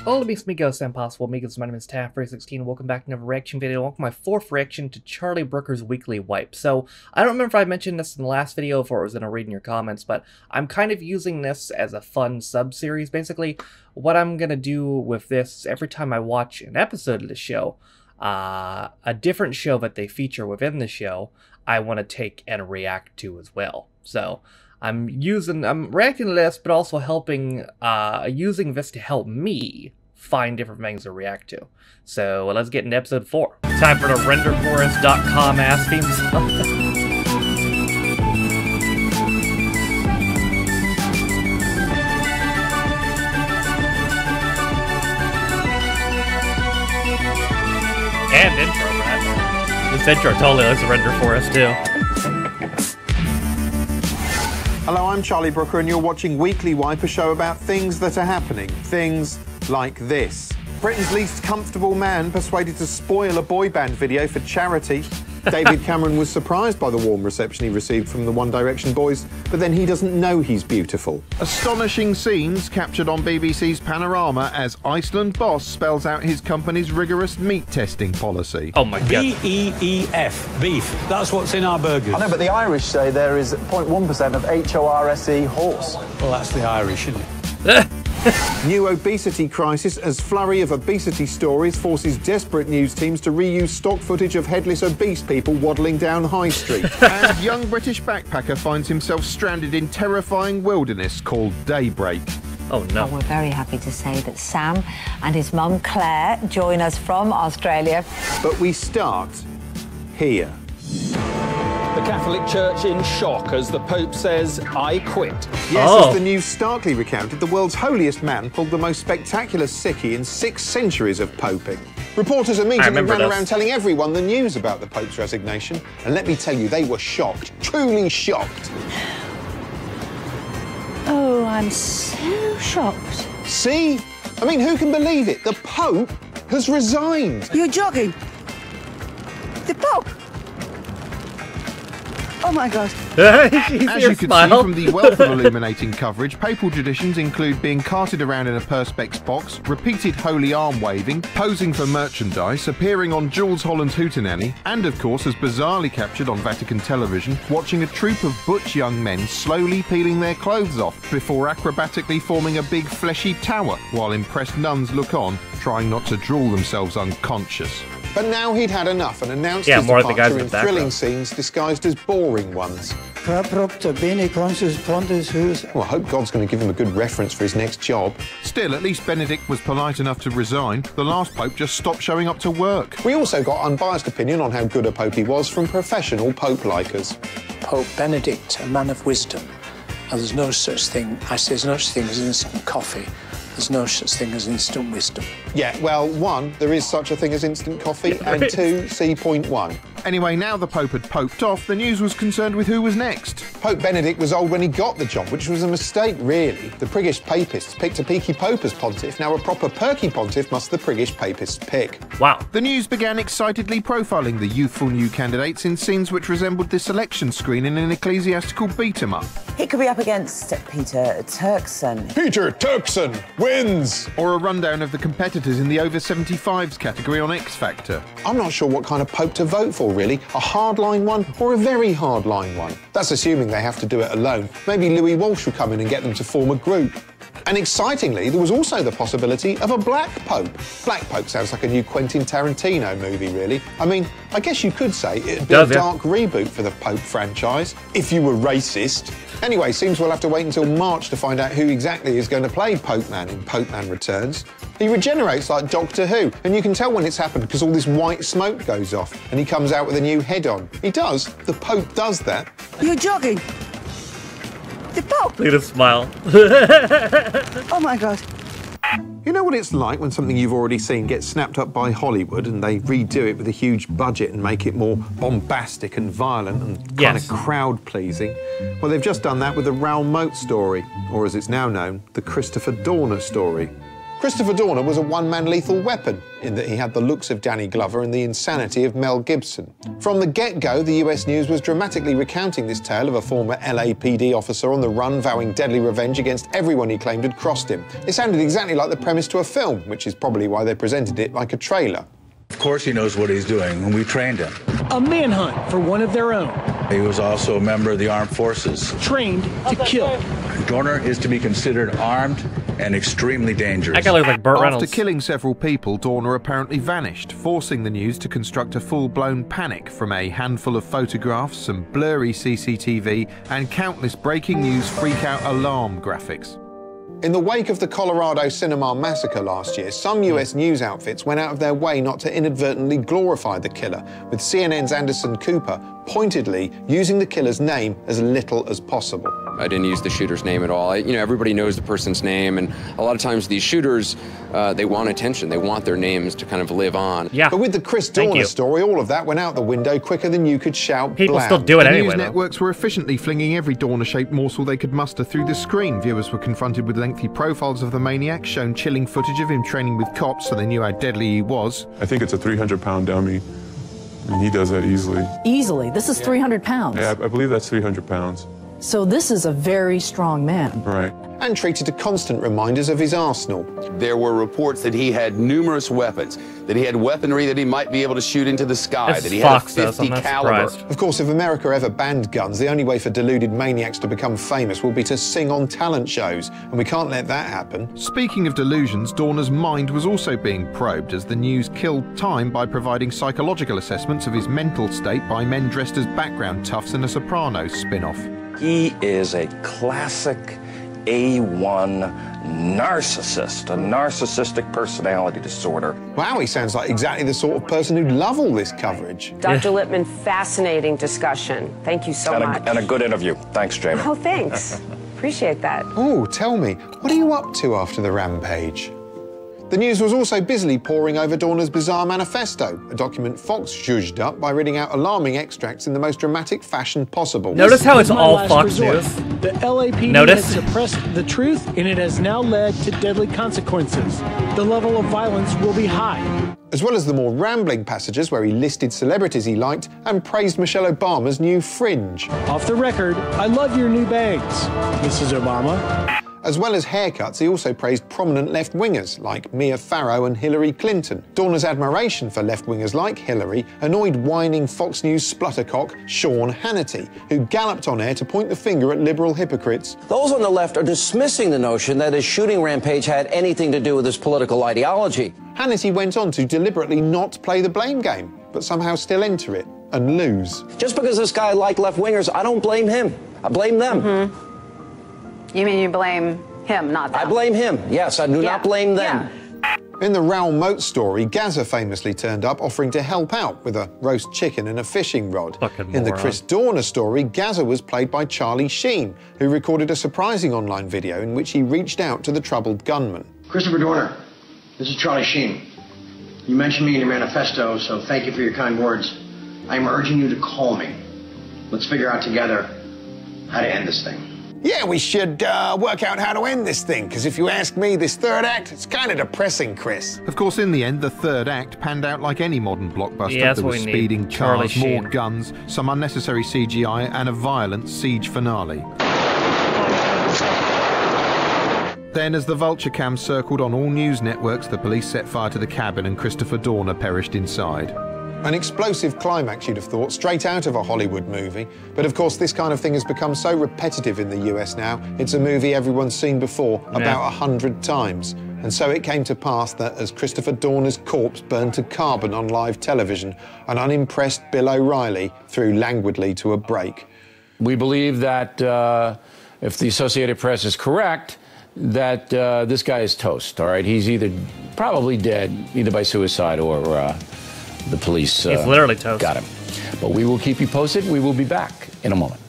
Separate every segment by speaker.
Speaker 1: Hola mis amigos and possible amigos, my name is Taff316. Welcome back to another reaction video. Welcome to my fourth reaction to Charlie Brooker's weekly wipe. So, I don't remember if I mentioned this in the last video or it was in a read in your comments, but I'm kind of using this as a fun sub-series. Basically, what I'm going to do with this, every time I watch an episode of the show, a different show that they feature within the show, I want to take and react to as well. So, I'm reacting to this, but also using this to help me find different things to react to. So let's get into episode 4. Time for the renderforest.com ass theme song. And intro, right? This intro totally looks Render Forest too.
Speaker 2: Hello, I'm Charlie Brooker, and you're watching Weekly Wipe, a show about things that are happening. Things like this. Britain's least comfortable man persuaded to spoil a boy band video for charity. David Cameron was surprised by the warm reception he received from the One Direction boys, but then he doesn't know he's beautiful. Astonishing scenes captured on BBC's Panorama as Iceland boss spells out his company's rigorous meat testing policy.
Speaker 1: Oh my god.
Speaker 3: B-E-E-F, beef. That's what's in our burgers.
Speaker 4: I know, but the Irish say there is 0.1% of HORSE horse.
Speaker 3: Well, that's the Irish, isn't it?
Speaker 2: New obesity crisis as flurry of obesity stories forces desperate news teams to reuse stock footage of headless obese people waddling down High Street. And young British backpacker finds himself stranded in terrifying wilderness called Daybreak.
Speaker 1: Oh no.
Speaker 5: We're very happy to say that Sam and his mum Claire join us from Australia.
Speaker 2: But we start here.
Speaker 6: The Catholic Church in shock as the Pope says, "I quit."
Speaker 2: Yes, as the news starkly recounted, the world's holiest man pulled the most spectacular sickie in 6 centuries of poping. Reporters immediately ran around telling everyone the news about the Pope's resignation, and let me tell you, they were shocked, truly shocked.
Speaker 5: Oh, I'm so shocked.
Speaker 2: See? I mean, who can believe it? The Pope has resigned.
Speaker 7: You're joking? The Pope? Oh my God.
Speaker 2: As you can see from the wealth of illuminating coverage, papal traditions include being carted around in a perspex box, repeated holy arm waving, posing for merchandise, appearing on Jules Holland's Hootenanny, and of course, as bizarrely captured on Vatican television, watching a troop of butch young men slowly peeling their clothes off before acrobatically forming a big fleshy tower, while impressed nuns look on, trying not to drool themselves unconscious. But now he'd had enough and announced his departure in thrilling scenes disguised as boring ones. Well, I hope God's going to give him a good reference for his next job. Still, at least Benedict was polite enough to resign. The last Pope just stopped showing up to work. We also got unbiased opinion on how good a Pope he was from professional Pope-likers.
Speaker 8: Pope Benedict, a man of wisdom. Now, there's no such thing, there's no such thing as instant coffee. There's no such thing as instant wisdom. Yeah, well, 1, there is such a thing as instant coffee, and 2, see point 1. Anyway, now the Pope had poped off, the news was concerned with who was next. Pope Benedict was old when he got the job, which was a mistake, really. The priggish papists picked a peaky pope as pontiff. Now, a proper perky pontiff must the priggish papists pick.
Speaker 1: Wow.
Speaker 2: The news began excitedly profiling the youthful new candidates in scenes which resembled the selection screen in an ecclesiastical beat-em-up.
Speaker 7: He could be up against Peter Turkson.
Speaker 2: Peter Turkson wins! Or a rundown of the competitors in the over-75s category on X Factor. I'm not sure what kind of pope to vote for, really. A hardline one or a very hardline one? That's assuming they have to do it alone. Maybe Louis Walsh will come in and get them to form a group. And excitingly, there was also the possibility of a black pope. Black Pope sounds like a new Quentin Tarantino movie, really. I mean, I guess you could say it'd be a dark reboot for the Pope franchise, if you were racist. Anyway, seems we'll have to wait until March to find out who exactly is going to play Pope Man in Pope Man Returns. He regenerates like Doctor Who, and you can tell when it's happened because all this white smoke goes off, and he comes out with a new head on. He does. The Pope does that.
Speaker 7: You're joking? The Pope?
Speaker 1: Look at his smile.
Speaker 7: Oh my God.
Speaker 2: You know what it's like when something you've already seen gets snapped up by Hollywood and they redo it with a huge budget and make it more bombastic and violent and kind of crowd-pleasing? Well, they've just done that with the Raoul Moat story, or as it's now known, the Christopher Dorner story. Christopher Dorner was a one-man lethal weapon, in that he had the looks of Danny Glover and the insanity of Mel Gibson. From the get-go, the US News was dramatically recounting this tale of a former LAPD officer on the run vowing deadly revenge against everyone he claimed had crossed him. It sounded exactly like the premise to a film, which is probably why they presented it like a trailer.
Speaker 9: Of course he knows what he's doing, and we trained him.
Speaker 10: A manhunt for one of their own.
Speaker 9: He was also a member of the armed forces.
Speaker 10: Trained to kill.
Speaker 9: Dorner is to be considered armed and extremely dangerous.
Speaker 1: That guy looks like Burt Reynolds.
Speaker 11: After killing several people, Dorner apparently vanished, forcing the news to construct a full-blown panic from a handful of photographs, some blurry CCTV, and countless breaking news freak-out alarm graphics.
Speaker 2: In the wake of the Colorado Cinema massacre last year, some US news outfits went out of their way not to inadvertently glorify the killer, with CNN's Anderson Cooper pointedly using the killer's name as little as possible.
Speaker 12: I didn't use the shooter's name at all. Everybody knows the person's name, and a lot of times these shooters, they want attention. They want their names to kind of live on.
Speaker 1: Yeah.
Speaker 2: But with the Chris Dorner story, all of that went out the window quicker than you could shout.
Speaker 1: People
Speaker 2: blam.
Speaker 1: still do it
Speaker 11: the
Speaker 1: anyway,
Speaker 11: news
Speaker 1: though.
Speaker 11: networks were efficiently flinging every Dorner-shaped morsel they could muster through the screen. Viewers were confronted with lengthy profiles of the maniac, shown chilling footage of him training with cops so they knew how deadly he was.
Speaker 13: I think it's a 300-pound dummy, and he does that easily.
Speaker 14: Easily? This is 300 pounds?
Speaker 13: Yeah, I believe that's 300 pounds.
Speaker 14: So this is a very strong man.
Speaker 13: Right.
Speaker 2: And treated to constant reminders of his arsenal.
Speaker 15: There were reports that he had numerous weapons, that he had weaponry that he might be able to shoot into the sky, that he had a 50 caliber.
Speaker 2: Of course, if America ever banned guns, the only way for deluded maniacs to become famous will be to sing on talent shows, and we can't let that happen.
Speaker 11: Speaking of delusions, Dorner's mind was also being probed as the news killed time by providing psychological assessments of his mental state by men dressed as background toughs in a Sopranos spin-off.
Speaker 16: He is a classic A1 narcissist, a narcissistic personality disorder.
Speaker 2: Wow, he sounds like exactly the sort of person who'd love all this coverage.
Speaker 17: Dr. Lippman, fascinating discussion. Thank you so much.
Speaker 16: And a good interview. Thanks, Jamie.
Speaker 17: Oh, thanks. Appreciate that.
Speaker 2: Oh, tell me, what are you up to after the rampage? The news was also busily poring over Dorner's bizarre manifesto, a document Fox zhuzhed up by reading out alarming extracts in the most dramatic fashion possible.
Speaker 1: Notice how it's all Fox News.
Speaker 10: The LAPD has suppressed the truth, and it has now led to deadly consequences. The level of violence will be high.
Speaker 2: As well as the more rambling passages where he listed celebrities he liked and praised Michelle Obama's new fringe.
Speaker 10: Off the record, I love your new bangs, Mrs. Obama.
Speaker 2: As well as haircuts, he also praised prominent left-wingers like Mia Farrow and Hillary Clinton. Dorner's admiration for left-wingers like Hillary annoyed whining Fox News spluttercock Sean Hannity, who galloped on air to point the finger at liberal hypocrites.
Speaker 18: Those on the left are dismissing the notion that his shooting rampage had anything to do with his political ideology.
Speaker 2: Hannity went on to deliberately not play the blame game, but somehow still enter it and lose.
Speaker 18: Just because this guy liked left-wingers, I don't blame him. I blame them.
Speaker 5: You mean you blame him, not them?
Speaker 18: I blame him. Yes, I do not blame them.
Speaker 2: In the Raoul Moat story, Gaza famously turned up offering to help out with a roast chicken and a fishing rod. In the Chris Dorner story, Gaza was played by Charlie Sheen, who recorded a surprising online video in which he reached out to the troubled gunman.
Speaker 19: Christopher Dorner, this is Charlie Sheen. You mentioned me in your manifesto, so thank you for your kind words. I am urging you to call me. Let's figure out together how to end this thing.
Speaker 2: Yeah, we should work out how to end this thing, because if you ask me, this third act, it's kind of depressing, Chris.
Speaker 11: Of course, in the end, the third act panned out like any modern blockbuster.
Speaker 1: Yeah,
Speaker 11: there was speeding cars, more guns, some unnecessary CGI, and a violent siege finale. Then, as the vulture cam circled on all news networks, the police set fire to the cabin and Christopher Dorner perished inside.
Speaker 2: An explosive climax, you'd have thought, straight out of a Hollywood movie. But of course, this kind of thing has become so repetitive in the US now, it's a movie everyone's seen before about 100 times. And so it came to pass that as Christopher Dorner's corpse burned to carbon on live television, an unimpressed Bill O'Reilly threw languidly to a break.
Speaker 3: We believe that if the Associated Press is correct, that this guy is toast, all right? He's either probably dead, either by suicide or the police
Speaker 1: He's literally toast.
Speaker 3: Got him. But we will keep you posted. We will be back in a moment.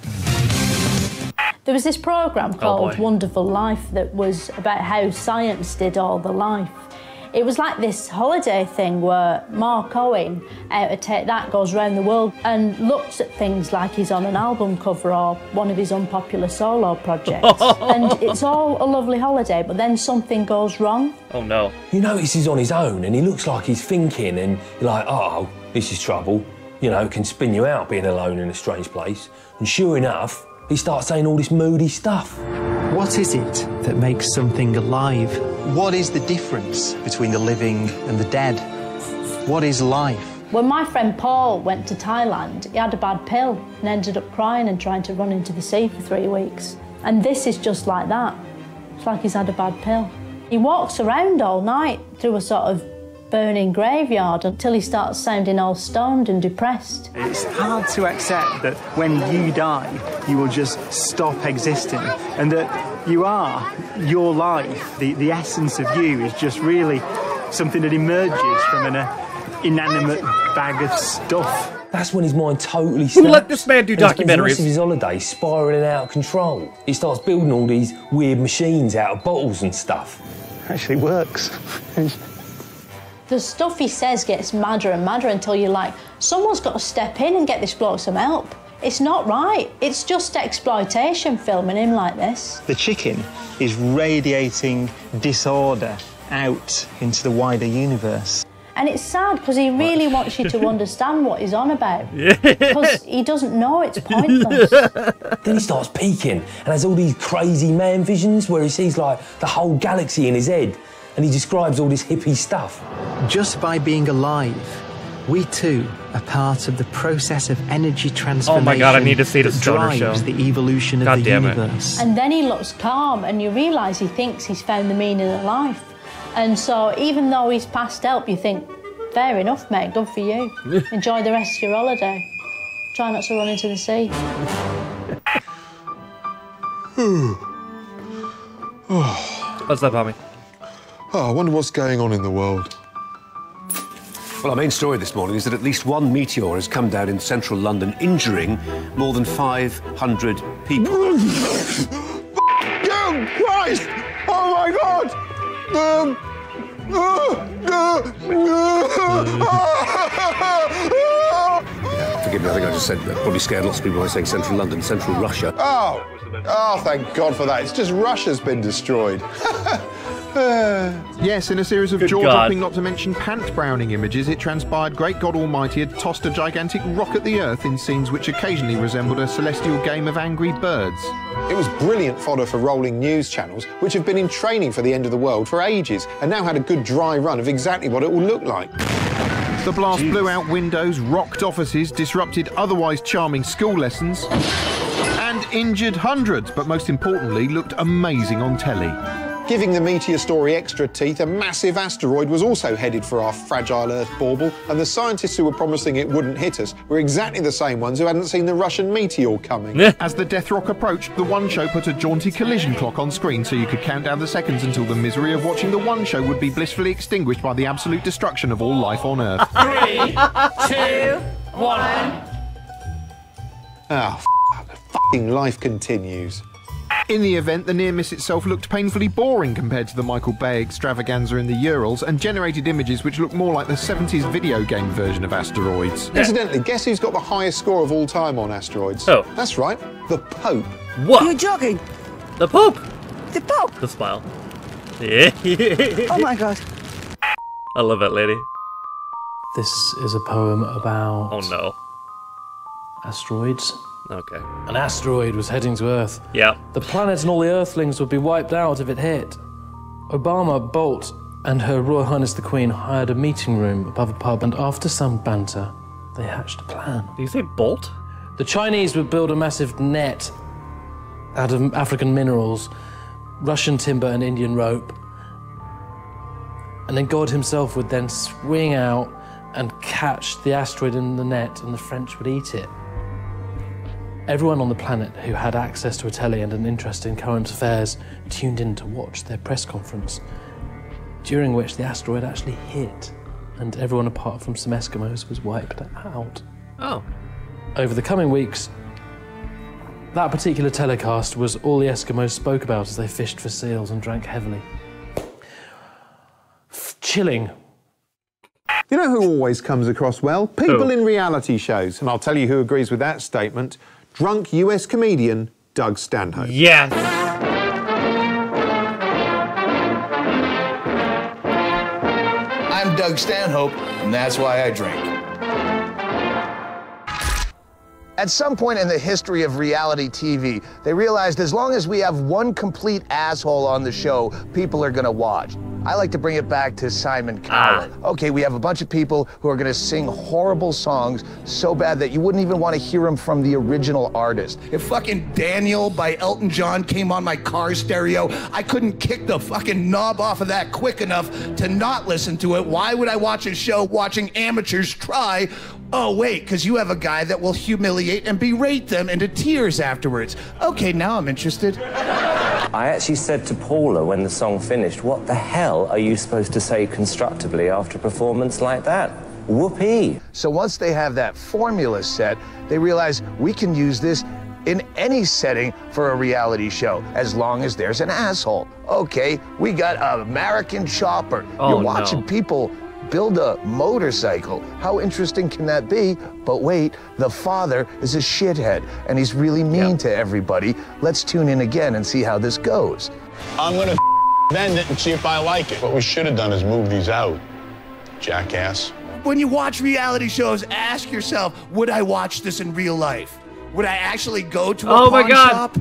Speaker 20: There was this program called Wonderful Life that was about how science did all the life. It was like this holiday thing where Mark Owen, out of Take That, goes around the world and looks at things like he's on an album cover or one of his unpopular solo projects. And it's all a lovely holiday, but then something goes wrong.
Speaker 1: Oh no.
Speaker 21: You notice he's on his own and he looks like he's thinking, and you're like, oh, this is trouble. You know, it can spin you out being alone in a strange place. And sure enough, he starts saying all this moody stuff.
Speaker 22: What is it that makes something alive? What is the difference between the living and the dead? What is life?
Speaker 20: When my friend Paul went to Thailand, he had a bad pill and ended up crying and trying to run into the sea for 3 weeks. And this is just like that. It's like he's had a bad pill. He walks around all night through a sort of burning graveyard until he starts sounding all stoned and depressed.
Speaker 22: It's hard to accept that when you die, you will just stop existing, and that you are your life. The essence of you is just really something that emerges from an inanimate bag of stuff.
Speaker 21: That's when his mind totally snaps.
Speaker 1: Who let this man do
Speaker 21: and he spends the rest
Speaker 1: documentaries?
Speaker 21: of his holiday spiralling out of control. He starts building all these weird machines out of bottles and stuff.
Speaker 22: Actually works.
Speaker 20: The stuff he says gets madder and madder until you're like, someone's got to step in and get this bloke some help. It's not right. It's just exploitation filming him like this.
Speaker 22: The chicken is radiating disorder out into the wider universe.
Speaker 20: And it's sad because he really wants you to understand what he's on about. Because he doesn't know it's pointless.
Speaker 21: Then he starts peaking and has all these crazy man visions where he sees like the whole galaxy in his head, and he describes all this hippie stuff.
Speaker 22: Just by being alive, we too are part of the process of energy transformation.
Speaker 1: Oh my god, I need to see this Dorner show.
Speaker 22: Drives the evolution of the universe.
Speaker 20: And then he looks calm and you realise he thinks he's found the meaning of life. And so even though he's past help, you think, fair enough, mate, good for you. Enjoy the rest of your holiday. Try not to run into the sea.
Speaker 1: What's that, Bobby?
Speaker 2: Oh, I wonder what's going on in the world.
Speaker 23: Well, our main story this morning is that at least one meteor has come down in central London, injuring more than 500 people.
Speaker 2: Oh, Christ! Oh, my God!
Speaker 23: Forgive me, I think I just said that. Probably scared lots of people by saying central London, central Russia.
Speaker 2: Oh, thank God for that. It's just Russia's been destroyed. Yes, in a series of jaw-dropping, not to mention pant-browning images, it transpired great God Almighty had tossed a gigantic rock at the Earth in scenes which occasionally resembled a celestial game of Angry Birds. It was brilliant fodder for rolling news channels, which have been in training for the end of the world for ages, and now had a good dry run of exactly what it will look like. The blast blew out windows, rocked offices, disrupted otherwise charming school lessons, and injured hundreds, but most importantly, looked amazing on telly. Giving the meteor story extra teeth, a massive asteroid was also headed for our fragile Earth bauble, and the scientists who were promising it wouldn't hit us were exactly the same ones who hadn't seen the Russian meteor coming. As the death rock approached, the One Show put a jaunty collision clock on screen so you could count down the seconds until the misery of watching the One Show would be blissfully extinguished by the absolute destruction of all life on Earth.
Speaker 24: 3, 2, 1.
Speaker 2: Oh, f***ing life continues. In the event, the near-miss itself looked painfully boring compared to the Michael Bay extravaganza in the Urals, and generated images which looked more like the 70s video game version of Asteroids. Incidentally, guess who's got the highest score of all time on Asteroids? Oh. That's right, the Pope.
Speaker 1: What?
Speaker 7: You're jogging.
Speaker 1: The Pope?
Speaker 7: The Pope?
Speaker 1: The smile. Yeah.
Speaker 7: Oh my god.
Speaker 1: I love that lady.
Speaker 25: This is a poem about...
Speaker 1: Oh no.
Speaker 25: Asteroids.
Speaker 1: Okay.
Speaker 25: An asteroid was heading to Earth.
Speaker 1: Yeah.
Speaker 25: The planet and all the Earthlings would be wiped out if it hit. Obama, Bolt, and Her Royal Highness the Queen hired a meeting room above a pub, and after some banter, they hatched a plan.
Speaker 1: Did you say Bolt?
Speaker 25: The Chinese would build a massive net out of African minerals, Russian timber and Indian rope, and then God himself would then swing out and catch the asteroid in the net, and the French would eat it. Everyone on the planet who had access to a telly and an interest in current affairs tuned in to watch their press conference, during which the asteroid actually hit, and everyone apart from some Eskimos was wiped out.
Speaker 1: Oh.
Speaker 25: Over the coming weeks, that particular telecast was all the Eskimos spoke about as they fished for seals and drank heavily. chilling.
Speaker 2: You know who always comes across well? People
Speaker 25: Who?
Speaker 2: in reality shows. And I'll tell you who agrees with that statement. Drunk US comedian Doug Stanhope.
Speaker 1: Yes.
Speaker 4: I'm Doug Stanhope, and that's why I drink.
Speaker 6: At some point in the history of reality TV, they realized as long as we have one complete asshole on the show, people are gonna watch. I like to bring it back to Simon Cowell. Okay, we have a bunch of people who are gonna sing horrible songs so bad that you wouldn't even want to hear them from the original artist.
Speaker 4: If fucking Daniel by Elton John came on my car stereo, I couldn't kick the fucking knob off of that quick enough to not listen to it. Why would I watch a show watching amateurs try? Oh, wait, because you have a guy that will humiliate and berate them into tears afterwards. Okay, now I'm interested.
Speaker 8: I actually said to Paula when the song finished, what the hell are you supposed to say constructively after a performance like that? Whoopee.
Speaker 6: So once they have that formula set, they realize we can use this in any setting for a reality show, as long as there's an asshole. Okay, we got an American Chopper.
Speaker 1: Oh,
Speaker 6: You're watching people build a motorcycle. How interesting can that be? But wait, the father is a shithead, and he's really mean to everybody. Let's tune in again and see how this goes.
Speaker 9: I'm gonna bend it and see if I like it. What we should have done is move these out, jackass.
Speaker 4: When you watch reality shows, ask yourself, would I watch this in real life? Would I actually go to a pawn shop?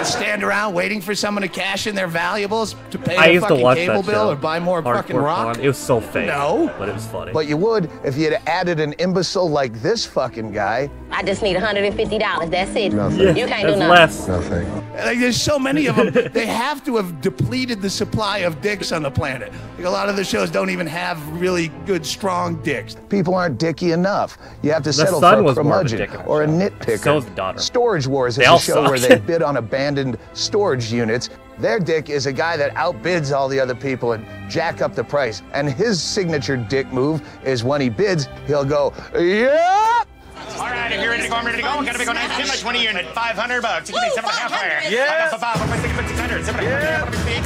Speaker 4: Stand around waiting for someone to cash in their valuables to pay their fucking cable bill or buy more fucking rock?
Speaker 1: It was so fake.
Speaker 4: No.
Speaker 1: But it was funny.
Speaker 6: But you would if you had added an imbecile like this fucking guy.
Speaker 12: I just need $150. That's it.
Speaker 6: Nothing.
Speaker 12: You can't do nothing.
Speaker 6: Nothing.
Speaker 4: Like, there's so many of them, they have to have depleted the supply of dicks on the planet. Like, a lot of the shows don't even have really good, strong dicks.
Speaker 6: People aren't dicky enough. You have to
Speaker 1: The
Speaker 6: settle
Speaker 1: son
Speaker 6: for a
Speaker 1: was more of a
Speaker 6: curmudgeon
Speaker 1: dick in the
Speaker 6: or a
Speaker 1: show.
Speaker 6: nitpicker.
Speaker 1: So is the daughter.
Speaker 6: Storage Wars
Speaker 1: They
Speaker 6: is
Speaker 1: all
Speaker 6: a show where
Speaker 1: suck.
Speaker 6: they bid on abandoned storage units. Their dick is a guy that outbids all the other people and jack up the price. And his signature dick move is when he bids, he'll go, yeah!
Speaker 26: All right, if you're ready to go, I'm ready to go. I'm gonna be going 10 by 20 unit, $500. You give me 7.5 wire. Yes. 600, 700,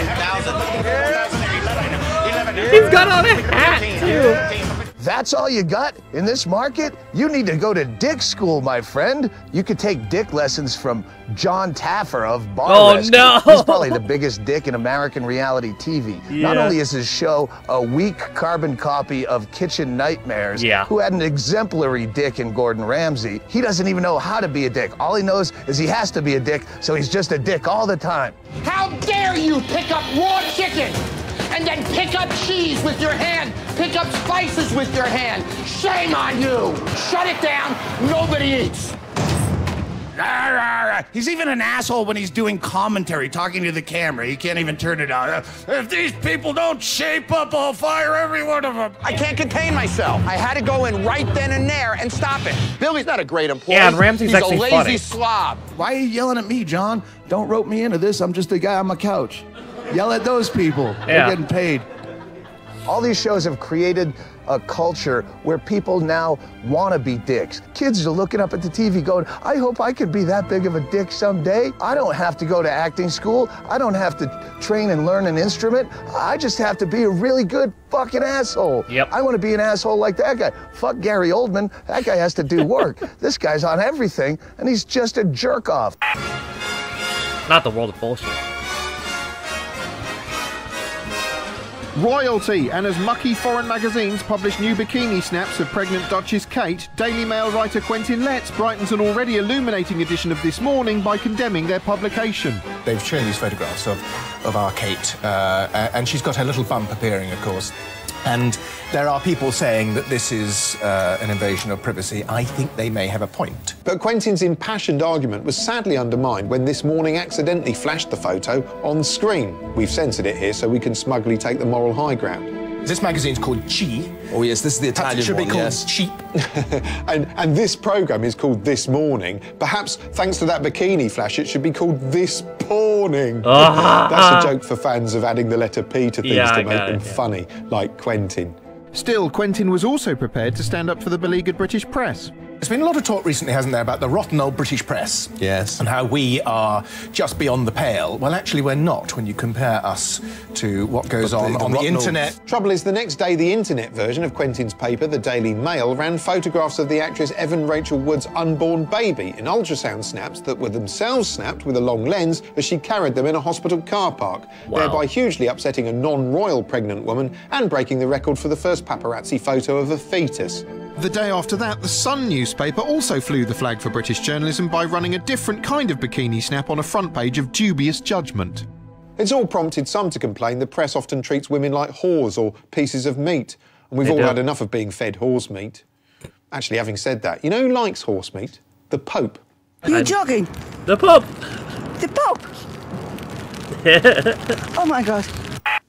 Speaker 26: 1,000.
Speaker 1: He's got on a hat, too.
Speaker 6: That's all you got in this market? You need to go to dick school, my friend. You could take dick lessons from John Taffer of Bar Rescue.
Speaker 1: no!
Speaker 6: He's probably the biggest dick in American reality TV. Not
Speaker 1: Yeah.
Speaker 6: only is his show a weak carbon copy of Kitchen Nightmares, who had an exemplary dick in Gordon Ramsay, he doesn't even know how to be a dick. All he knows is he has to be a dick, so he's just a dick all the time.
Speaker 27: How dare you pick up raw chicken and then pick up cheese with your hand, pick up spices with your hand. Shame on you. Shut it down. Nobody eats.
Speaker 4: He's even an asshole when he's doing commentary, talking to the camera. He can't even turn it on. If these people don't shape up, I'll fire every one of them.
Speaker 27: I can't contain myself. I had to go in right then and there and stop it. Billy's not a great employee.
Speaker 1: Yeah, and Ramsey's
Speaker 27: He's
Speaker 1: actually
Speaker 27: a lazy
Speaker 1: funny.
Speaker 27: slob.
Speaker 4: Why are you yelling at me, John? Don't rope me into this. I'm just a guy on my couch. Yell at those people. They're getting paid.
Speaker 6: All these shows have created a culture where people now want to be dicks. Kids are looking up at the TV going, I hope I can be that big of a dick someday. I don't have to go to acting school. I don't have to train and learn an instrument. I just have to be a really good fucking asshole.
Speaker 1: Yep.
Speaker 6: I want to be an asshole like that guy. Fuck Gary Oldman. That guy has to do work. This guy's on everything, and he's just a jerk off.
Speaker 1: Not the world of bullshit.
Speaker 11: Royalty, and as mucky foreign magazines publish new bikini snaps of pregnant Duchess Kate, Daily Mail writer Quentin Letts brightens an already illuminating edition of This Morning by condemning their publication.
Speaker 28: They've shown these photographs of our Kate, and she's got her little bump appearing, of course. And there are people saying that this is an invasion of privacy. I think they may have a point.
Speaker 2: But Quentin's impassioned argument was sadly undermined when This Morning accidentally flashed the photo on screen. We've censored it here so we can smugly take the moral high ground.
Speaker 28: This magazine's called Chi.
Speaker 29: Oh yes, this is the Italian one.
Speaker 28: It should be called
Speaker 29: yes.
Speaker 28: Cheap.
Speaker 2: and this programme is called This Morning. Perhaps thanks to that bikini flash, it should be called This Porning. That's a joke for fans of adding the letter P to things to make them funny, like Quentin.
Speaker 11: Still, Quentin was also prepared to stand up for the beleaguered British press.
Speaker 28: There's been a lot of talk recently, hasn't there, about the rotten old British press?
Speaker 2: Yes.
Speaker 28: And how we are just beyond the pale. Well, actually, we're not when you compare us to what goes on the internet.
Speaker 2: Trouble is, the next day, the internet version of Quentin's paper, the Daily Mail, ran photographs of the actress Evan Rachel Wood's unborn baby in ultrasound snaps that were themselves snapped with a long lens as she carried them in a hospital car park, thereby hugely upsetting a non-royal pregnant woman and breaking the record for the first paparazzi photo of a fetus.
Speaker 11: The day after that, the Sun newspaper also flew the flag for British journalism by running a different kind of bikini snap on a front page of dubious judgment.
Speaker 2: It's all prompted some to complain the press often treats women like whores or pieces of meat, and we've all had enough of being fed horse meat. Actually, having said that, you know who likes horse meat? The Pope.
Speaker 7: You're jogging.
Speaker 1: The Pope!
Speaker 7: The Pope! Oh my God.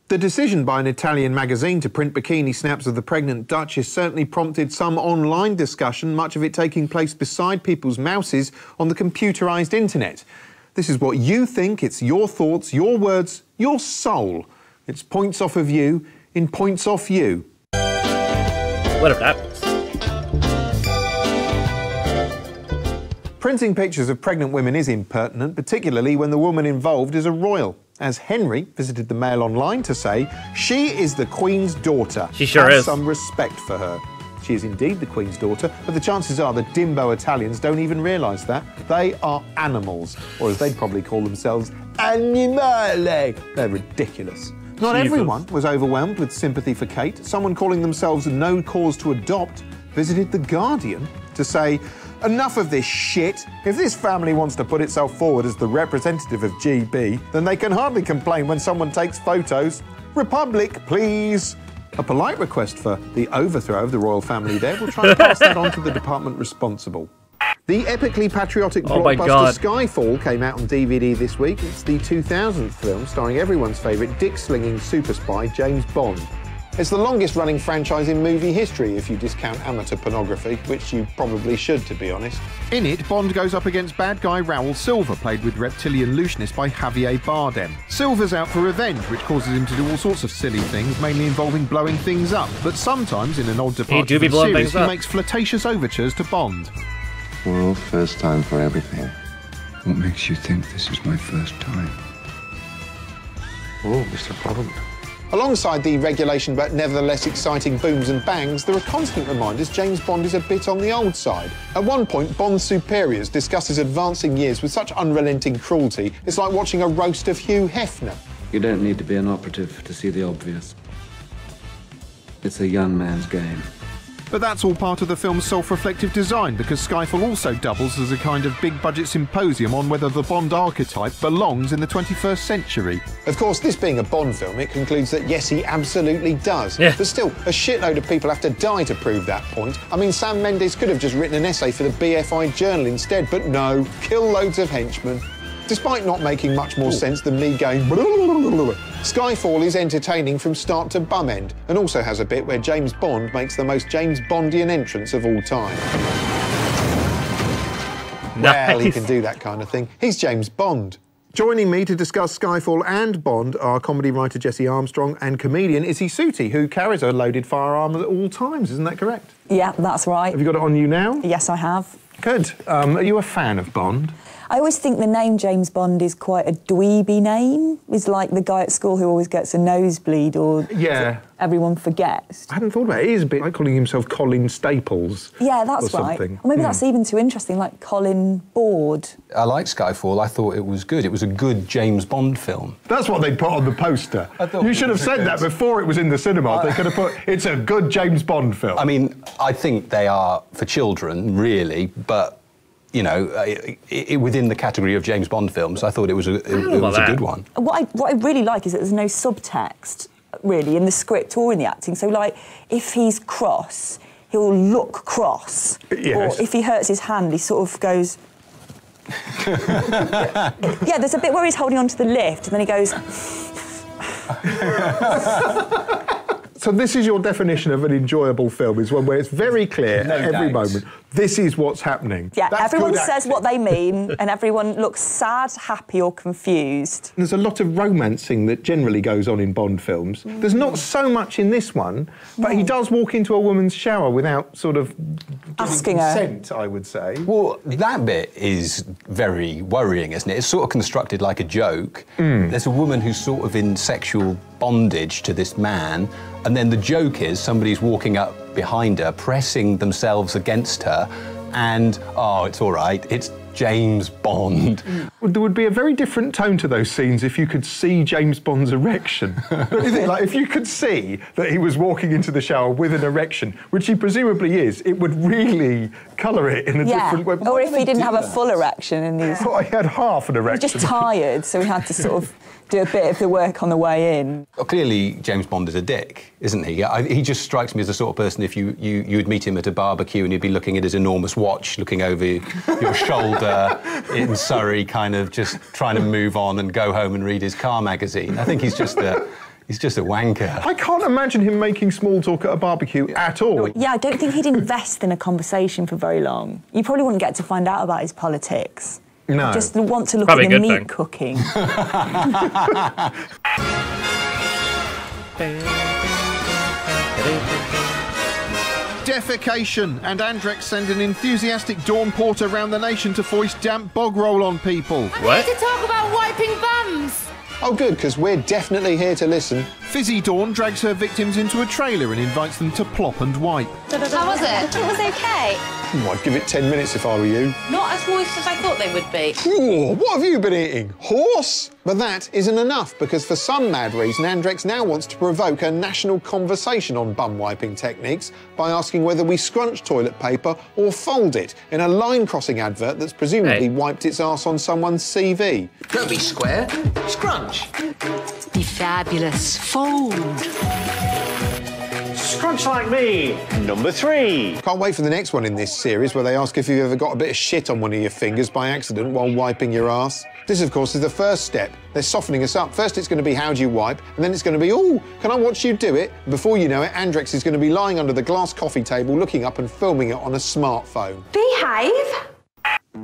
Speaker 11: The decision by an Italian magazine to print bikini snaps of the pregnant Duchess certainly prompted some online discussion, much of it taking place beside people's mouses on the computerised internet. This is what you think, it's your thoughts, your words, your soul. It's points off of you in points off you.
Speaker 1: Whatever happens.
Speaker 11: Printing pictures of pregnant women is impertinent, particularly when the woman involved is a royal. As Henry visited the Mail Online to say, she is the Queen's daughter.
Speaker 1: She sure
Speaker 11: Have
Speaker 1: is.
Speaker 11: some respect for her. She is indeed the Queen's daughter, but the chances are the dimbo Italians don't even realise that. They are animals, or as they'd probably call themselves, animale. They're ridiculous. Not everyone was overwhelmed with sympathy for Kate. Someone calling themselves No Cause to Adopt visited The Guardian to say, enough of this shit. If this family wants to put itself forward as the representative of GB, then they can hardly complain when someone takes photos. Republic, please. A polite request for the overthrow of the royal family there. We'll try and pass that on to the department responsible. The epically patriotic blockbuster Skyfall came out on DVD this week. It's the 2000th film starring everyone's favourite dick-slinging super spy James Bond. It's the longest-running franchise in movie history, if you discount amateur pornography, which you probably should, to be honest. In it, Bond goes up against bad guy Raoul Silver, played with reptilian looseness by Javier Bardem. Silver's out for revenge, which causes him to do all sorts of silly things, mainly involving blowing things up. But sometimes, in an odd departure from the series, he makes flirtatious overtures to Bond.
Speaker 5: Well, first time for everything. What makes you think this is my first time?
Speaker 2: Oh, Mr. Bond. Alongside the regulation but nevertheless exciting booms and bangs, there are constant reminders James Bond is a bit on the old side. At one point, Bond's superiors discuss his advancing years with such unrelenting cruelty, it's like watching a roast of Hugh Hefner.
Speaker 5: You don't need to be an operative to see the obvious. It's a young man's game.
Speaker 11: But that's all part of the film's self-reflective design, because Skyfall also doubles as a kind of big-budget symposium on whether the Bond archetype belongs in the 21st century.
Speaker 2: Of course, this being a Bond film, it concludes that yes, he absolutely does. Yeah. But still, a shitload of people have to die to prove that point. I mean, Sam Mendes could have just written an essay for the BFI Journal instead, but no, kill loads of henchmen. Despite not making much more sense than me going Skyfall is entertaining from start to bum end, and also has a bit where James Bond makes the most James Bondian entrance of all time. Nice. Well, he can do that kind of thing. He's James Bond.
Speaker 11: Joining me to discuss Skyfall and Bond are comedy writer Jesse Armstrong and comedian Izzy Suti, who carries a loaded firearm at all times, isn't that correct?
Speaker 10: Yeah, that's right.
Speaker 11: Have you got it on you now?
Speaker 10: Yes, I have.
Speaker 11: Good. Are you a fan of Bond?
Speaker 10: I always think the name James Bond is quite a dweeby name. He's like the guy at school who always gets a nosebleed or everyone forgets.
Speaker 11: I hadn't thought about it. He is a bit like calling himself Colin Staples.
Speaker 10: Yeah, that's
Speaker 11: or
Speaker 10: right.
Speaker 11: Something.
Speaker 10: Or maybe that's even too interesting, like Colin Board.
Speaker 13: I liked Skyfall. I thought it was good. It was a good James Bond film.
Speaker 11: That's what they put on the poster. You should have said that before it was in the cinema. They could have put, it's a good James Bond film.
Speaker 13: I mean, I think they are for children, really, but you know, within the category of James Bond films, I thought it was a good one.
Speaker 10: What I really like is that there's no subtext, really, in the script or in the acting. So, like, if he's cross, he'll look cross.
Speaker 11: Yes.
Speaker 10: Or if he hurts his hand, he sort of goes... Yeah, there's a bit where he's holding on to the lift, and then he goes...
Speaker 11: So this is your definition of an enjoyable film, is one where it's very clear every moment, this is what's happening.
Speaker 10: Yeah, everyone says what they mean, and everyone looks sad, happy or confused.
Speaker 11: There's a lot of romancing that generally goes on in Bond films. There's not so much in this one, but he does walk into a woman's shower without sort of
Speaker 10: asking her.
Speaker 28: Consent, I would say.
Speaker 13: Well, that bit is very worrying, isn't it? It's sort of constructed like a joke. There's a woman who's sort of in sexual bondage to this man, and then the joke is somebody's walking up behind her, pressing themselves against her, and, oh, it's all right, it's James Bond.
Speaker 28: There would be a very different tone to those scenes if you could see James Bond's erection. Don't you think? Like, if you could see that he was walking into the shower with an erection, which he presumably is, it would really colour it in a different way.
Speaker 10: Or if he didn't have a full erection in these.
Speaker 28: Well, he had half an erection.
Speaker 10: He was just tired, so he had to sort of do a bit of the work on the way in.
Speaker 13: Well, clearly, James Bond is a dick, isn't he? He just strikes me as the sort of person, if you would meet him at a barbecue and you'd be looking at his enormous watch, looking over your shoulder in Surrey, kind of just trying to move on and go home and read his car magazine. I think he's just a wanker.
Speaker 28: I can't imagine him making small talk at a barbecue at all.
Speaker 10: Yeah, I don't think he'd invest in a conversation for very long. You probably wouldn't get to find out about his politics.
Speaker 28: No.
Speaker 10: Just want to look
Speaker 1: Probably
Speaker 10: at the meat
Speaker 1: thing.
Speaker 10: cooking.
Speaker 11: Defecation, and Andrex send an enthusiastic dawn porter round the nation to foist damp bog roll on people.
Speaker 12: I'm here to talk about wiping bums.
Speaker 2: Oh, good, because we're definitely here to listen.
Speaker 11: Fizzy Dawn drags her victims into a trailer and invites them to plop and wipe.
Speaker 12: How was it? It was okay.
Speaker 2: I'd give it 10 minutes if I were you.
Speaker 12: Not as moist as I thought they would be.
Speaker 2: Ooh, what have you been eating? Horse? But that isn't enough, because for some mad reason, Andrex now wants to provoke a national conversation on bum wiping techniques by asking whether we scrunch toilet paper or fold it in a line-crossing advert that's presumably wiped its arse on someone's CV.
Speaker 3: Don't be square, scrunch.
Speaker 14: Be fabulous, fold.
Speaker 3: Scrunch like me. Number 3.
Speaker 2: Can't wait for the next one in this series where they ask if you've ever got a bit of shit on one of your fingers by accident while wiping your arse. This, of course, is the first step. They're softening us up. First it's going to be how do you wipe, and then it's going to be, ooh, can I watch you do it? And before you know it, Andrex is going to be lying under the glass coffee table looking up and filming it on a smartphone.
Speaker 12: Behave.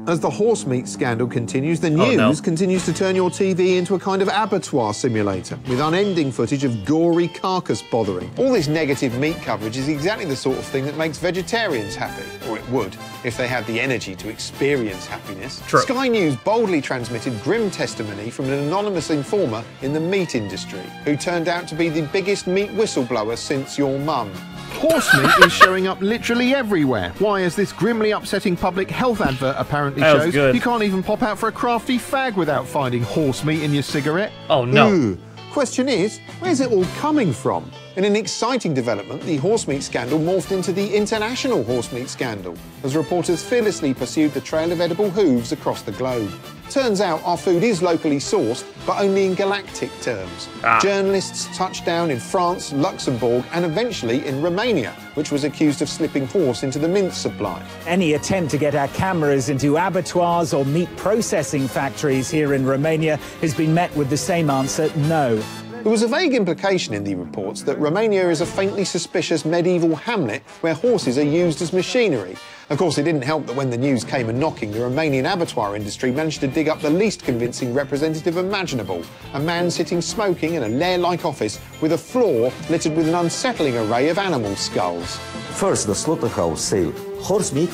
Speaker 2: As the horse meat scandal continues, the news continues to turn your TV into a kind of abattoir simulator with unending footage of gory carcass bothering. All this negative meat coverage is exactly the sort of thing that makes vegetarians happy, or it would, if they had the energy to experience happiness.
Speaker 1: True.
Speaker 2: Sky News boldly transmitted grim testimony from an anonymous informer in the meat industry, who turned out to be the biggest meat whistleblower since your mum.
Speaker 11: Horse meat is showing up literally everywhere. Why, as this grimly upsetting public health advert apparently
Speaker 1: That was
Speaker 11: shows,
Speaker 1: good.
Speaker 11: you can't even pop out for a crafty fag without finding horse meat in your cigarette.
Speaker 1: Oh, no.
Speaker 2: Ooh. Question is, where's it all coming from? In an exciting development, the horse meat scandal morphed into the international horse meat scandal, as reporters fearlessly pursued the trail of edible hooves across the globe. Turns out our food is locally sourced, but only in galactic terms. Journalists touched down in France, Luxembourg, and eventually in Romania, which was accused of slipping horse into the mince supply.
Speaker 15: Any attempt to get our cameras into abattoirs or meat processing factories here in Romania has been met with the same answer, no.
Speaker 2: There was a vague implication in the reports that Romania is a faintly suspicious medieval hamlet where horses are used as machinery. Of course, it didn't help that when the news came a-knocking, the Romanian abattoir industry managed to dig up the least convincing representative imaginable, a man sitting smoking in a lair-like office with a floor littered with an unsettling array of animal skulls.
Speaker 16: First, the slaughterhouse sale horse meat,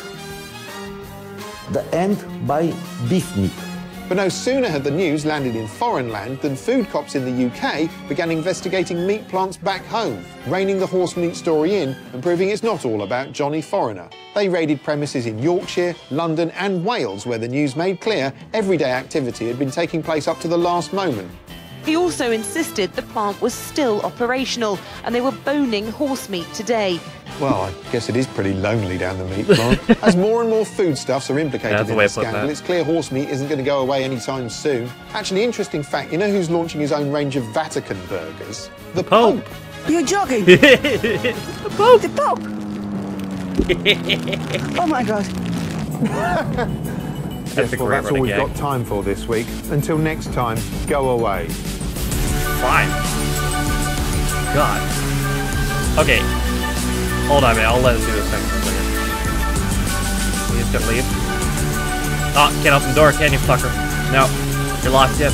Speaker 16: the end by beef meat.
Speaker 2: But no sooner had the news landed in foreign land than food cops in the UK began investigating meat plants back home, reining the horse meat story in and proving it's not all about Johnny Foreigner. They raided premises in Yorkshire, London and Wales where the news made clear everyday activity had been taking place up to the last moment.
Speaker 17: He also insisted the plant was still operational and they were boning horse meat today.
Speaker 2: Well, I guess it is pretty lonely down the meat plant. As more and more foodstuffs are implicated in the scandal, it's clear horse meat isn't going to go away anytime soon. Actually, interesting fact, you know who's launching his own range of Vatican burgers? The Pope.
Speaker 7: You're joking.
Speaker 1: The Pope.
Speaker 7: The Pope. Oh my God.
Speaker 2: Yes, well, that's all we've got time for this week. Until next time, go away.
Speaker 1: Fine. God. Okay. Hold on a minute, I'll let us do this thing for a second. He's gonna leave. Oh, can't open the door, can you, fucker? No, you're locked in.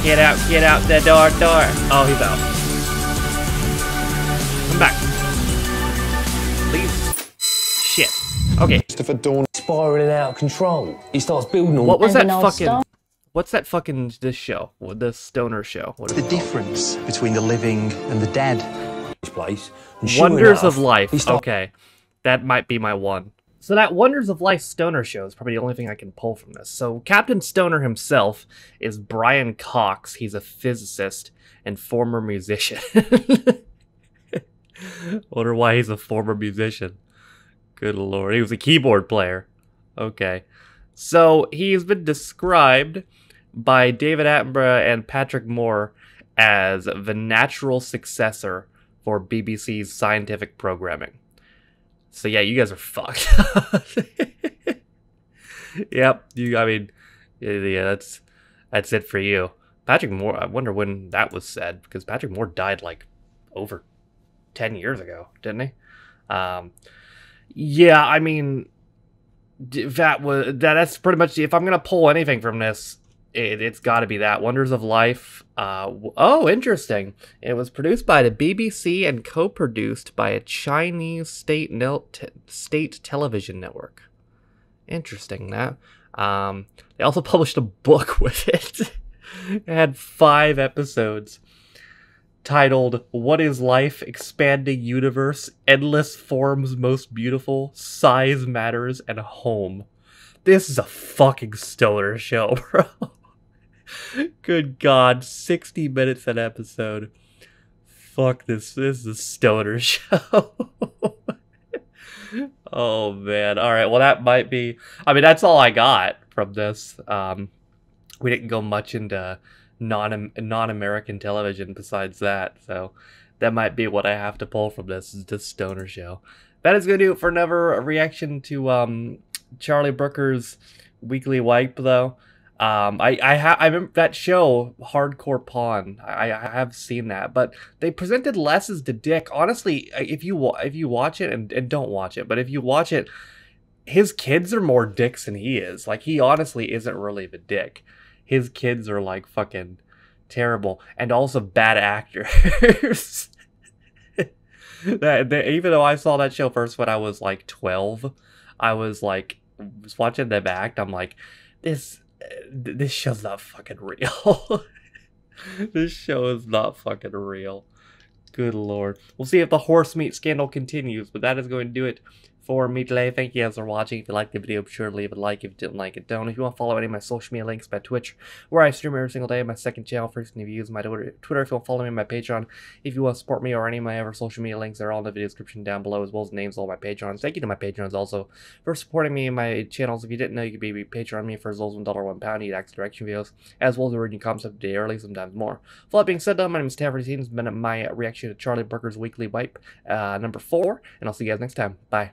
Speaker 1: Get out the door. Oh, he's out. Come back. Okay.
Speaker 18: Christopher Dorner spiraling out of control. He starts building all.
Speaker 1: What was that fucking? What's that fucking this show? The stoner show? What is
Speaker 19: the difference between the living and the dead?
Speaker 18: Place.
Speaker 1: Wonders of Life. Okay, that might be my one. So that Wonders of Life stoner show is probably the only thing I can pull from this. So Captain Stoner himself is Brian Cox. He's a physicist and former musician. Wonder why he's a former musician. Good lord, he was a keyboard player. Okay, so he's been described by David Attenborough and Patrick Moore as the natural successor for BBC's scientific programming. So yeah, you guys are fucked. Yep, I mean, yeah, that's it for you. Patrick Moore, I wonder when that was said, because Patrick Moore died like over 10 years ago, didn't he? Yeah, I mean, that's pretty much, if I'm gonna pull anything from this, it's got to be that Wonders of Life. Oh, interesting. It was produced by the BBC and co-produced by a Chinese state television network. Interesting, that. They also published a book with it. It had 5 episodes titled What is Life? Expanding Universe, Endless Forms Most Beautiful, Size Matters, and Home. This is a fucking stoner show, bro. Good God, 60 minutes an episode. Fuck this. This is a stoner show. Oh man. All right. Well, that might be. I mean, that's all I got from this. We didn't go much into non-American television besides that, so that might be what I have to pull from this. Is this stoner show. That is going to do it for another reaction to Charlie Brooker's Weekly Wipe, though. I remember that show, Hardcore Pawn. I have seen that, but they presented less as the dick. Honestly, if you watch it, and don't watch it, but if you watch it, his kids are more dicks than he is. Like, he honestly isn't really the dick. His kids are like fucking terrible, and also bad actors. Even though I saw that show first when I was like 12, I was watching them act. I'm like, this show's not fucking real. This show is not fucking real. Good lord. We'll see if the horse meat scandal continues, but that is going to do it for me today. Thank you guys for watching. If you liked the video, be sure to leave a like. If you didn't like it, don't. If you want to follow any of my social media links, my Twitch, where I stream every single day, my second channel, first reviews, my Twitter. If you want to follow me on my Patreon, if you want to support me or any of my other social media links, they're all in the video description down below, as well as the names of all my Patrons. Thank you to my Patrons also for supporting me in my channels. If you didn't know, you could be Patreon me for as low as $1, £1. You get access to direction videos, as well as reading comments up a day early, sometimes more. With that being said, though, my name is Stafford. This has been my reaction to Charlie Brooker's Weekly Wipe, number 4, and I'll see you guys next time. Bye.